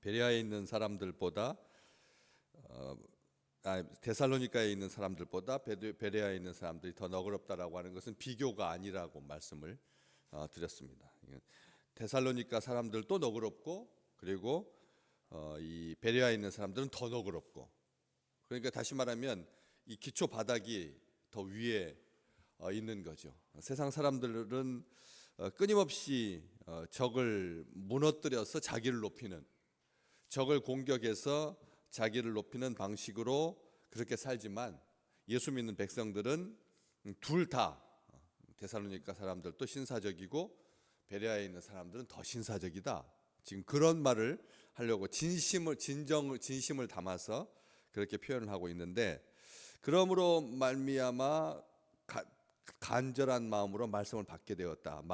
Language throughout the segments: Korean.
베레아에 있는 사람들보다 데살로니가에 있는 사람들보다 베레아에 있는 사람들이 더 너그럽다라고 하는 것은 비교가 아니라고 말씀을 드렸습니다. 데살로니가 사람들도 너그럽고 그리고 이 베레아에 있는 사람들은 더 너그럽고, 그러니까 다시 말하면 이 기초 바닥이 더 위에 있는 거죠. 세상 사람들은 끊임없이 적을 무너뜨려서 자기를 높이는, 적을 공격해서 자기를 높이는 방식으로 그렇게 살지만, 예수 믿는 백성들은 둘 다, 데살로니가 사람들도 신사적이고 베레아에 있는 사람들은 더 신사적이다. 지금 그런 말을 하려고 진심을 담아서 그렇게 표현을 하고 있는데, 그러므로 말미암아 간절한 마음으로 말씀을 받게 되었다.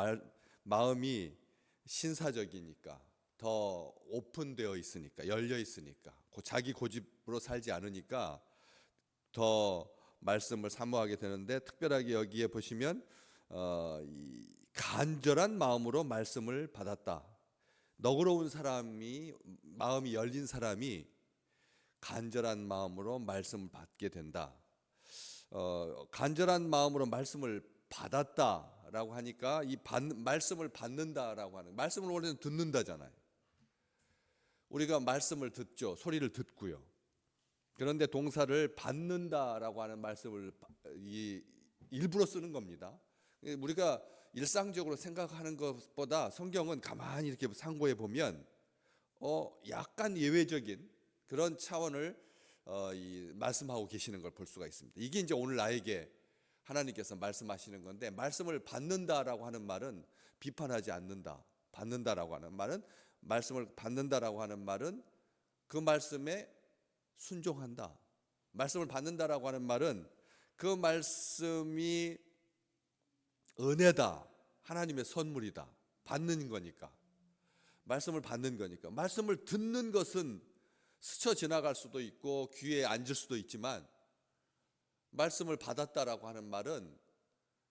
마음이 신사적이니까, 더 오픈되어 있으니까, 열려 있으니까, 자기 고집으로 살지 않으니까 더 말씀을 사모하게 되는데, 특별하게 여기에 보시면 이 간절한 마음으로 말씀을 받았다. 너그러운 사람이, 마음이 열린 사람이 간절한 마음으로 말씀을 받게 된다. 간절한 마음으로 말씀을 받았다라고 하니까 이 말씀을 받는다라고 하는, 말씀을 원래는 듣는다잖아요. 우리가 말씀을 듣죠. 소리를 듣고요. 그런데 동사를 받는다라고 하는 말씀을 일부러 쓰는 겁니다. 우리가 일상적으로 생각하는 것보다 성경은 가만히 이렇게 상고해 보면 약간 예외적인 그런 차원을 말씀하고 계시는 걸 볼 수가 있습니다. 이게 이제 오늘 나에게 하나님께서 말씀하시는 건데, 말씀을 받는다라고 하는 말은 비판하지 않는다. 받는다라고 하는 말은, 말씀을 받는다라고 하는 말은 그 말씀에 순종한다. 말씀을 받는다라고 하는 말은 그 말씀이 은혜다, 하나님의 선물이다, 받는 거니까, 말씀을 받는 거니까. 말씀을 듣는 것은 스쳐 지나갈 수도 있고 귀에 앉을 수도 있지만, 말씀을 받았다라고 하는 말은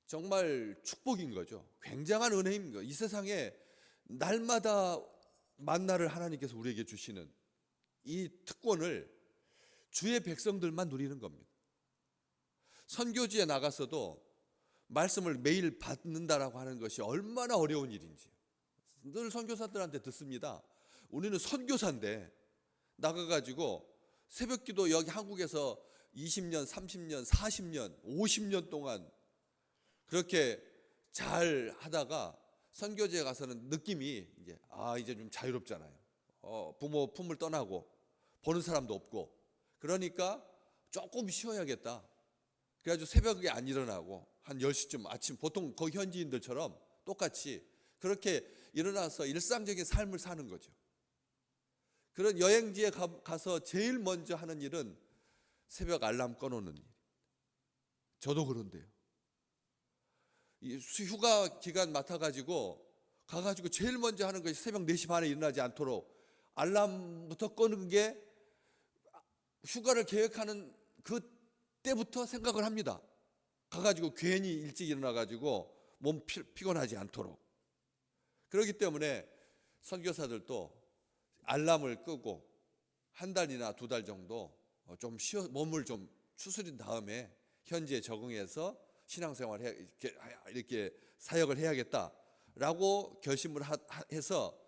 정말 축복인 거죠. 굉장한 은혜인 거예요. 이 세상에 날마다 만나를 하나님께서 우리에게 주시는 이 특권을 주의 백성들만 누리는 겁니다. 선교지에 나가서도 말씀을 매일 받는다라고 하는 것이 얼마나 어려운 일인지 늘 선교사들한테 듣습니다. 우리는 선교사인데 나가가지고 새벽기도 여기 한국에서 20년, 30년, 40년, 50년 동안 그렇게 잘 하다가 선교지에 가서는 느낌이 이제 좀 자유롭잖아요. 부모 품을 떠나고 보는 사람도 없고, 그러니까 조금 쉬어야겠다. 그래가지고 새벽에 안 일어나고 한 10시쯤 아침, 보통 거기 현지인들처럼 똑같이 그렇게 일어나서 일상적인 삶을 사는 거죠. 그런 여행지에 가서 제일 먼저 하는 일은 새벽 알람 꺼놓는 일. 저도 그런데요. 휴가 기간 맡아가지고 가가지고 제일 먼저 하는 것이 새벽 4시 반에 일어나지 않도록 알람부터 꺼는 게, 휴가를 계획하는 그때부터 생각을 합니다. 가가지고 괜히 일찍 일어나가지고 몸 피곤하지 않도록. 그렇기 때문에 선교사들도 알람을 끄고 한 달이나 2달 정도 좀 몸을 좀 추스린 다음에 현지에 적응해서 신앙생활 이렇게 사역을 해야겠다라고 결심을 해서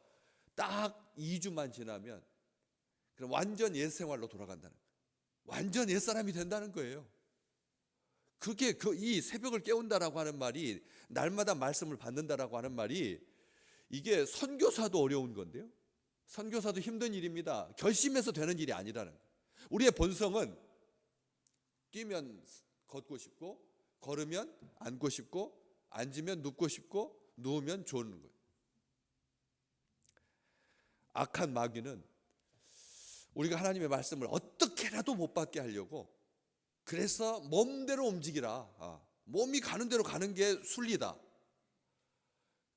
딱 2주만 지나면 그럼 완전 옛 생활로 돌아간다는 거예요. 완전 옛 사람이 된다는 거예요. 그게 이 새벽을 깨운다라고 하는 말이, 날마다 말씀을 받는다라고 하는 말이, 이게 선교사도 어려운 건데요. 선교사도 힘든 일입니다. 결심해서 되는 일이 아니라는 거예요. 우리의 본성은 뛰면 걷고 싶고, 걸으면 앉고 싶고, 앉으면 눕고 싶고, 누우면 조는 거예요. 악한 마귀는 우리가 하나님의 말씀을 어떻게라도 못 받게 하려고, 그래서 몸대로 움직이라, 몸이 가는 대로 가는 게 순리다.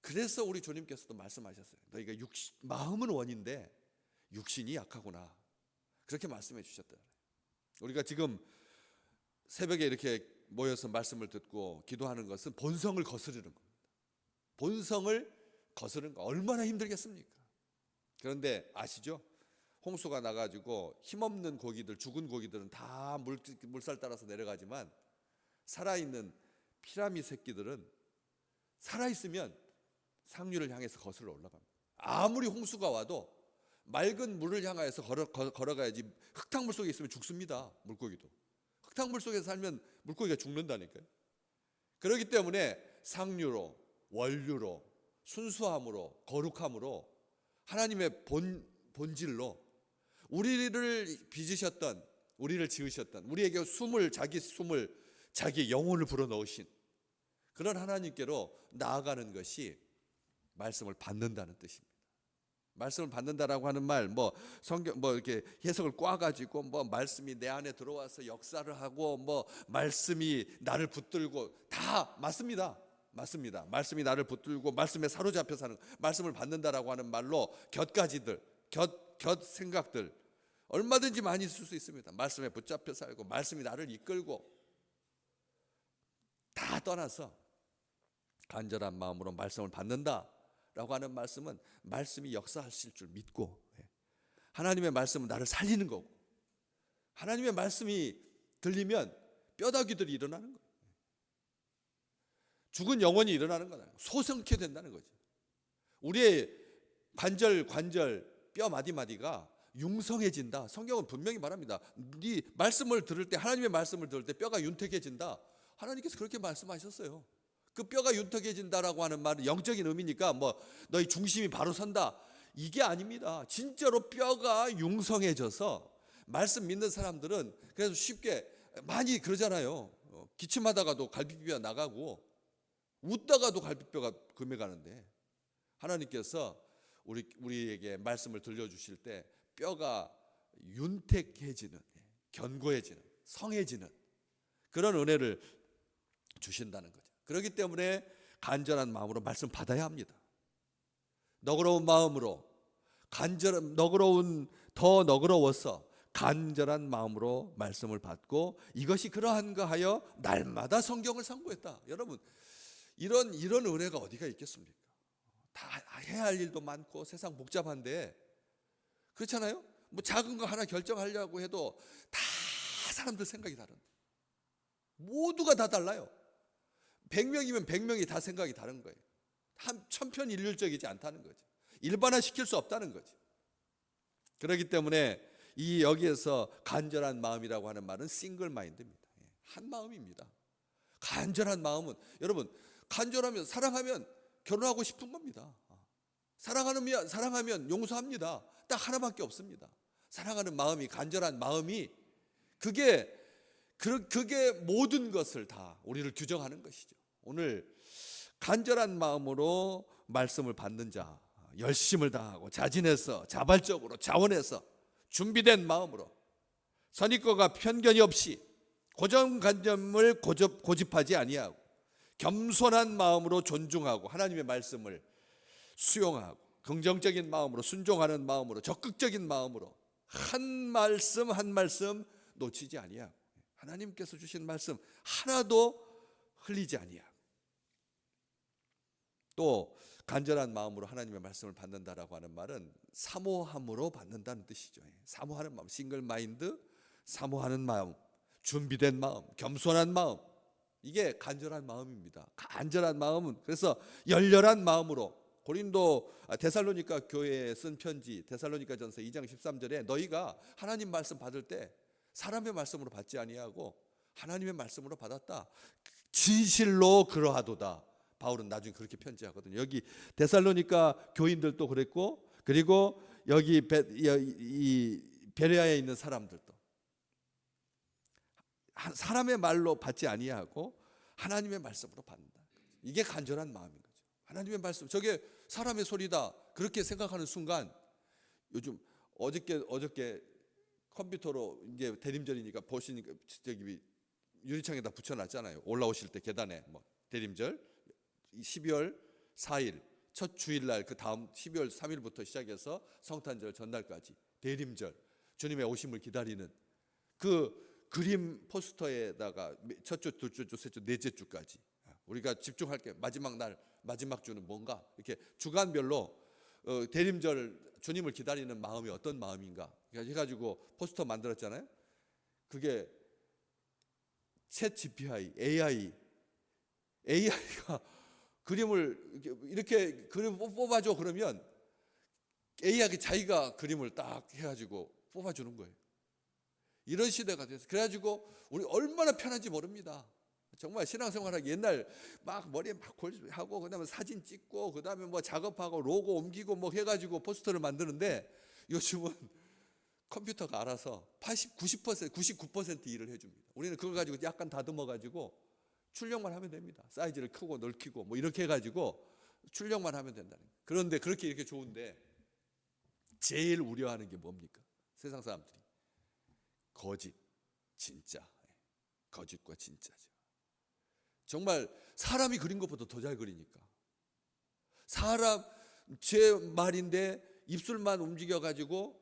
그래서 우리 주님께서도 말씀하셨어요. 너희가 마음은 원인데 육신이 약하구나, 그렇게 말씀해 주셨다. 우리가 지금 새벽에 이렇게 모여서 말씀을 듣고 기도하는 것은 본성을 거스르는 겁니다. 본성을 거스르는 거 얼마나 힘들겠습니까? 그런데 아시죠? 홍수가 나가지고 힘없는 고기들, 죽은 고기들은 다 물살 따라서 내려가지만 살아있는 피라미 새끼들은 살아있으면 상류를 향해서 거슬러 올라갑니다. 아무리 홍수가 와도 맑은 물을 향하여서 걸어가야지. 흙탕물 속에 있으면 죽습니다. 물고기도 흙탕물 속에 살면 물고기가 죽는다니까요. 그렇기 때문에 상류로, 원류로, 순수함으로, 거룩함으로, 하나님의 본질로 우리를 빚으셨던, 우리를 지으셨던, 우리에게 자기 영혼을 불어넣으신 그런 하나님께로 나아가는 것이 말씀을 받는다는 뜻입니다. 말씀을 받는다라고 하는 말, 성경 이렇게 해석을 꽈가지고 말씀이 내 안에 들어와서 역사를 하고 말씀이 나를 붙들고, 다 맞습니다. 말씀이 나를 붙들고 말씀에 사로잡혀 사는, 말씀을 받는다라고 하는 말로 곁 생각들 얼마든지 많이 쓸 수 있습니다. 말씀에 붙잡혀 살고 말씀이 나를 이끌고, 다 떠나서 간절한 마음으로 말씀을 받는다라고 하는 말씀은 말씀이 역사하실 줄 믿고, 하나님의 말씀은 나를 살리는 거고, 하나님의 말씀이 들리면 뼈다귀들이 일어나는 거예요. 죽은 영혼이 일어나는 거다. 소생케 된다는 거죠. 우리의 관절 뼈 마디마디가 융성해진다. 성경은 분명히 말합니다. 네 말씀을 들을 때, 하나님의 말씀을 들을 때 뼈가 윤택해진다. 하나님께서 그렇게 말씀하셨어요. 그 뼈가 윤택해진다라고 하는 말은 영적인 의미니까 너희 중심이 바로 선다, 이게 아닙니다. 진짜로 뼈가 융성해져서, 말씀 믿는 사람들은 그래서 쉽게 많이 그러잖아요. 기침하다가도 갈비뼈가 나가고 웃다가도 갈비뼈가 금해가는데, 하나님께서 우리에게 말씀을 들려주실 때 뼈가 윤택해지는, 견고해지는, 성해지는 그런 은혜를 주신다는 거죠. 그렇기 때문에 간절한 마음으로 말씀 받아야 합니다. 너그러운 마음으로, 더 너그러워서 간절한 마음으로 말씀을 받고, 이것이 그러한가 하여 날마다 성경을 상고했다. 여러분, 이런 은혜가 어디가 있겠습니까? 다 해야 할 일도 많고 세상 복잡한데, 그렇잖아요? 작은 거 하나 결정하려고 해도 다 사람들 생각이 다른데, 모두가 다 달라요. 100명이면 100명이 다 생각이 다른 거예요. 천편일률적이지 않다는 거죠. 일반화시킬 수 없다는 거죠. 그렇기 때문에 여기에서 간절한 마음이라고 하는 말은 싱글 마인드입니다. 한 마음입니다. 간절한 마음은, 여러분, 간절하면, 사랑하면 결혼하고 싶은 겁니다. 사랑하면 용서합니다. 딱 하나밖에 없습니다. 사랑하는 마음이, 간절한 마음이, 그게 모든 것을 다 우리를 규정하는 것이죠. 오늘 간절한 마음으로 말씀을 받는 자, 열심을 다하고 자진해서, 자발적으로, 자원해서, 준비된 마음으로, 선입견과 편견이 없이 고정관념을 고집하지 아니하고 겸손한 마음으로 존중하고 하나님의 말씀을 수용하고 긍정적인 마음으로, 순종하는 마음으로, 적극적인 마음으로 한 말씀 한 말씀 놓치지 아니하고 하나님께서 주신 말씀 하나도 흘리지 아니하고, 또 간절한 마음으로 하나님의 말씀을 받는다라고 하는 말은 사모함으로 받는다는 뜻이죠. 사모하는 마음, 싱글 마인드, 사모하는 마음, 준비된 마음, 겸손한 마음, 이게 간절한 마음입니다. 간절한 마음은 그래서 열렬한 마음으로, 데살로니가 교회에 쓴 편지 데살로니가전서 2장 13절에 너희가 하나님 말씀 받을 때 사람의 말씀으로 받지 아니하고 하나님의 말씀으로 받았다, 진실로 그러하도다. 바울은 나중에 그렇게 편지하거든요. 여기 데살로니가 교인들도 그랬고, 그리고 여기 베레아에 있는 사람들도 사람의 말로 받지 아니하고 하나님의 말씀으로 받는다. 이게 간절한 마음인 거죠. 하나님의 말씀, 저게 사람의 소리다 그렇게 생각하는 순간, 요즘 어저께 컴퓨터로 이제 대림절이니까 보시니까 저기 유리창에다 붙여놨잖아요. 올라오실 때 계단에 대림절 12월 4일 첫 주일날, 그 다음 12월 3일부터 시작해서 성탄절 전날까지 대림절, 주님의 오심을 기다리는 그 그림 포스터에다가 첫 주, 둘째 주, 셋째 주, 넷째 주까지 우리가 집중할 게 마지막 날, 마지막 주는 뭔가, 이렇게 주간별로 대림절 주님을 기다리는 마음이 어떤 마음인가 해가지고 포스터 만들었잖아요. 그게 챗 GPI, AI가 그림을 이렇게 그림 뽑아줘 그러면 AI가 자기가 그림을 딱 해가지고 뽑아주는 거예요. 이런 시대가 돼서 그래가지고 우리 얼마나 편한지 모릅니다. 정말 신앙생활하기 옛날 막 머리에 막 하고 그다음에 사진 찍고 그다음에 뭐 작업하고 로고 옮기고 뭐 해가지고 포스터를 만드는데 요즘은 컴퓨터가 알아서 80, 90%, 99% 일을 해줍니다. 우리는 그걸 가지고 약간 다듬어 가지고 출력만 하면 됩니다. 사이즈를 크고 넓히고 뭐 이렇게 해가지고 출력만 하면 된다는 거예요. 그런데 그렇게 이렇게 좋은데 제일 우려하는 게 뭡니까? 세상 사람들이 거짓, 진짜, 거짓과 진짜죠. 정말 사람이 그린 것보다 더 잘 그리니까. 사람 제 말인데 입술만 움직여 가지고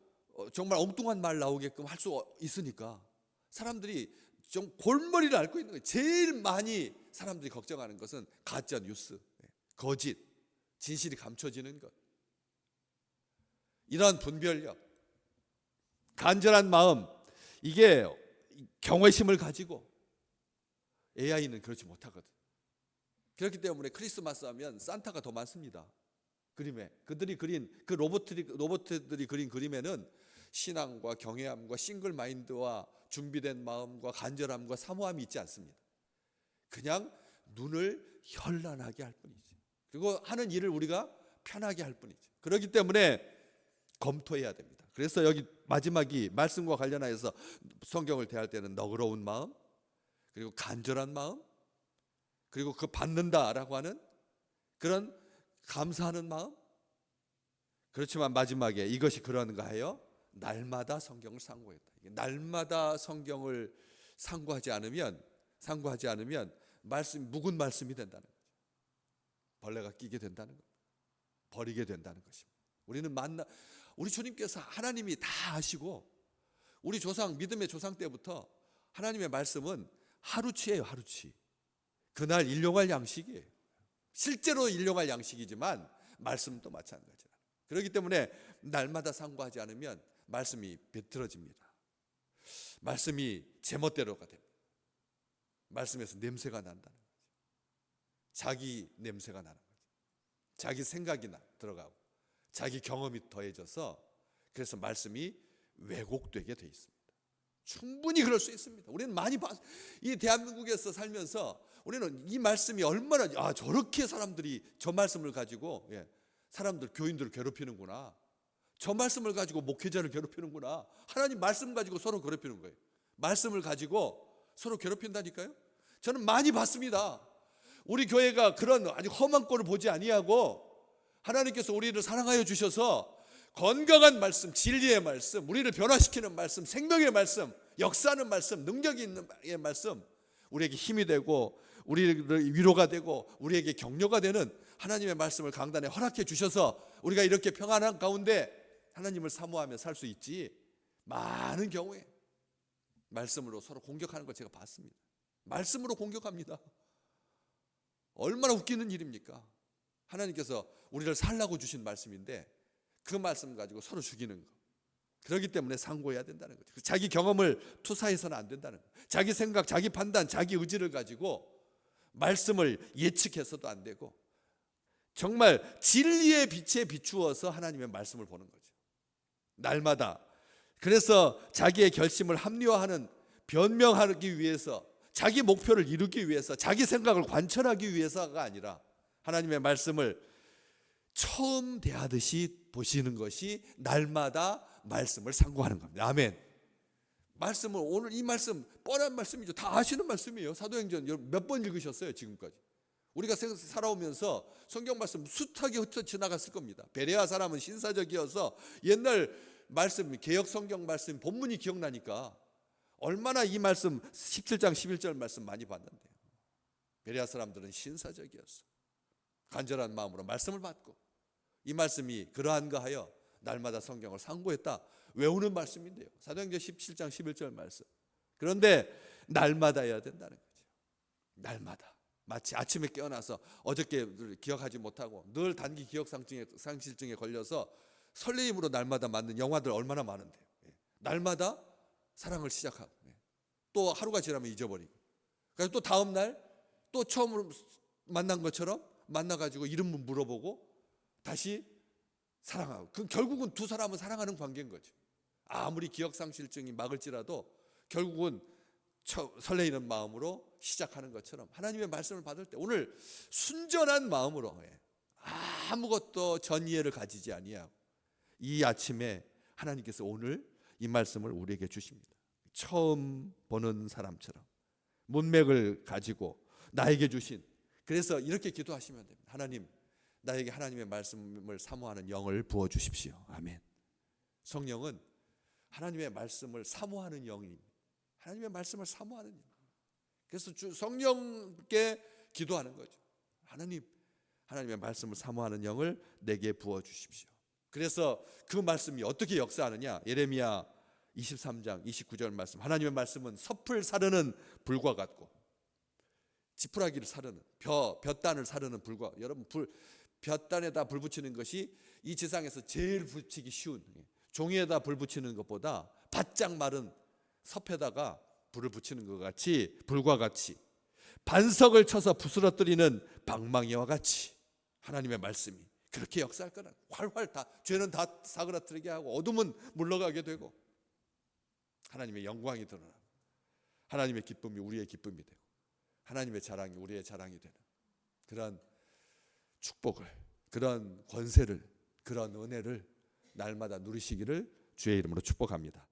정말 엉뚱한 말 나오게끔 할 수 있으니까 사람들이 좀 골머리를 앓고 있는 거예요. 제일 많이 사람들이 걱정하는 것은 가짜 뉴스, 거짓, 진실이 감춰지는 것. 이러한 분별력, 간절한 마음, 이게 경외심을 가지고 AI는 그렇지 못하거든. 그렇기 때문에 크리스마스 하면 산타가 더 많습니다. 그림에 그들이 그린 그 로봇들이 그린 그림에는 신앙과 경외함과 싱글 마인드와 준비된 마음과 간절함과 사모함이 있지 않습니다. 그냥 눈을 현란하게 할 뿐이지. 그리고 하는 일을 우리가 편하게 할 뿐이지. 그렇기 때문에 검토해야 됩니다. 그래서 여기 마지막이 말씀과 관련하여서 성경을 대할 때는 너그러운 마음, 그리고 간절한 마음, 그리고 그 받는다라고 하는 그런 감사하는 마음. 그렇지만 마지막에 이것이 그러는가 하여 날마다 성경을 상고했다. 날마다 성경을 상고하지 않으면 말씀 묵은 말씀이 된다는 거죠. 벌레가 끼게 된다는 겁니다. 버리게 된다는 것입니다. 우리 주님께서 하나님이 다 아시고 우리 조상 믿음의 조상 때부터 하나님의 말씀은 하루치예요. 하루치. 그날 일용할 양식이에요. 실제로 일용할 양식이지만 말씀도 마찬가지라. 그렇기 때문에 날마다 상고하지 않으면 말씀이 비틀어집니다. 말씀이 제멋대로가 됩니다. 말씀에서 냄새가 난다는 거죠. 자기 냄새가 나는 거죠. 자기 생각이 들어가고 자기 경험이 더해져서 그래서 말씀이 왜곡되게 돼 있습니다. 충분히 그럴 수 있습니다. 우리는 많이 이 대한민국에서 살면서 우리는 이 말씀이 얼마나 저렇게 사람들이 저 말씀을 가지고 사람들 교인들을 괴롭히는구나. 저 말씀을 가지고 목회자를 괴롭히는구나. 하나님 말씀 가지고 서로 괴롭히는 거예요. 말씀을 가지고 서로 괴롭힌다니까요. 저는 많이 봤습니다. 우리 교회가 그런 아주 험한 꼴을 보지 아니하고 하나님께서 우리를 사랑하여 주셔서 건강한 말씀, 진리의 말씀, 우리를 변화시키는 말씀, 생명의 말씀, 역사하는 말씀, 능력이 있는 말씀, 우리에게 힘이 되고 우리를 위로가 되고 우리에게 격려가 되는 하나님의 말씀을 강단에 허락해 주셔서 우리가 이렇게 평안한 가운데 하나님을 사모하며 살 수 있지. 많은 경우에 말씀으로 서로 공격하는 걸 제가 봤습니다. 말씀으로 공격합니다. 얼마나 웃기는 일입니까? 하나님께서 우리를 살라고 주신 말씀인데 그 말씀 가지고 서로 죽이는 거. 그렇기 때문에 상고해야 된다는 거죠. 자기 경험을 투사해서는 안 된다는 거예요. 자기 생각, 자기 판단, 자기 의지를 가지고 말씀을 예측해서도 안 되고 정말 진리의 빛에 비추어서 하나님의 말씀을 보는 거죠. 날마다. 그래서 자기의 결심을 합리화하는, 변명하기 위해서, 자기 목표를 이루기 위해서, 자기 생각을 관철하기 위해서가 아니라 하나님의 말씀을 처음 대하듯이 보시는 것이 날마다 말씀을 상고하는 겁니다. 아멘. 말씀을 오늘 이 말씀 뻔한 말씀이죠. 다 아시는 말씀이에요. 사도행전 몇 번 읽으셨어요 지금까지. 우리가 살아오면서 성경 말씀 숱하게 흩어 지나갔을 겁니다. 베레아 사람은 신사적이어서 옛날 말씀, 개역 성경 말씀 본문이 기억나니까 얼마나 이 말씀 17장 11절 말씀 많이 봤는데요. 베레아 사람들은 신사적이었어. 간절한 마음으로 말씀을 받고 이 말씀이 그러한가 하여 날마다 성경을 상고했다. 외우는 말씀인데요. 사도행전 17장 11절 말씀. 그런데 날마다 해야 된다는 거죠. 날마다. 마치 아침에 깨어나서 어저께 기억하지 못하고 늘 단기 상실증에 걸려서 설레임으로 날마다 만든 영화들 얼마나 많은데요. 날마다 사랑을 시작하고 또 하루가 지나면 잊어버리고, 그래서 또 다음 날 또 처음으로 만난 것처럼 만나가지고 이름 물어보고 다시 사랑하고, 그 결국은 두 사람은 사랑하는 관계인 거죠. 아무리 기억상실증이 막을지라도 결국은 설레이는 마음으로 시작하는 것처럼 하나님의 말씀을 받을 때 오늘 순전한 마음으로 아무것도 전이해를 가지지 아니하고 이 아침에 하나님께서 오늘 이 말씀을 우리에게 주십니다. 처음 보는 사람처럼 문맥을 가지고 나에게 주신, 그래서 이렇게 기도하시면 됩니다. 하나님, 나에게 하나님의 말씀을 사모하는 영을 부어주십시오. 아멘. 성령은 하나님의 말씀을 사모하는 영입니다. 하나님의 말씀을 사모하는 영. 그래서 성령께 기도하는 거죠. 하나님, 하나님의 말씀을 사모하는 영을 내게 부어주십시오. 그래서 그 말씀이 어떻게 역사하느냐, 예레미야 23장 29절 말씀, 하나님의 말씀은 섭을 사르는 불과 같고 지푸라기를 사르는 볕단을 사르는 불과, 여러분 볕단에다 불 붙이는 것이 이 지상에서 제일 붙이기 쉬운, 종이에다 불 붙이는 것보다 바짝 마른 섭에다가 불을 붙이는 것 같이, 불과 같이 반석을 쳐서 부스러뜨리는 방망이와 같이 하나님의 말씀이 그렇게 역사할 거라. 활활 다, 죄는 다 사그라뜨리게 하고 어둠은 물러가게 되고 하나님의 영광이 드러나고 하나님의 기쁨이 우리의 기쁨이 되고 하나님의 자랑이 우리의 자랑이 되는 그런 축복을, 그런 권세를, 그런 은혜를 날마다 누리시기를 주의 이름으로 축복합니다.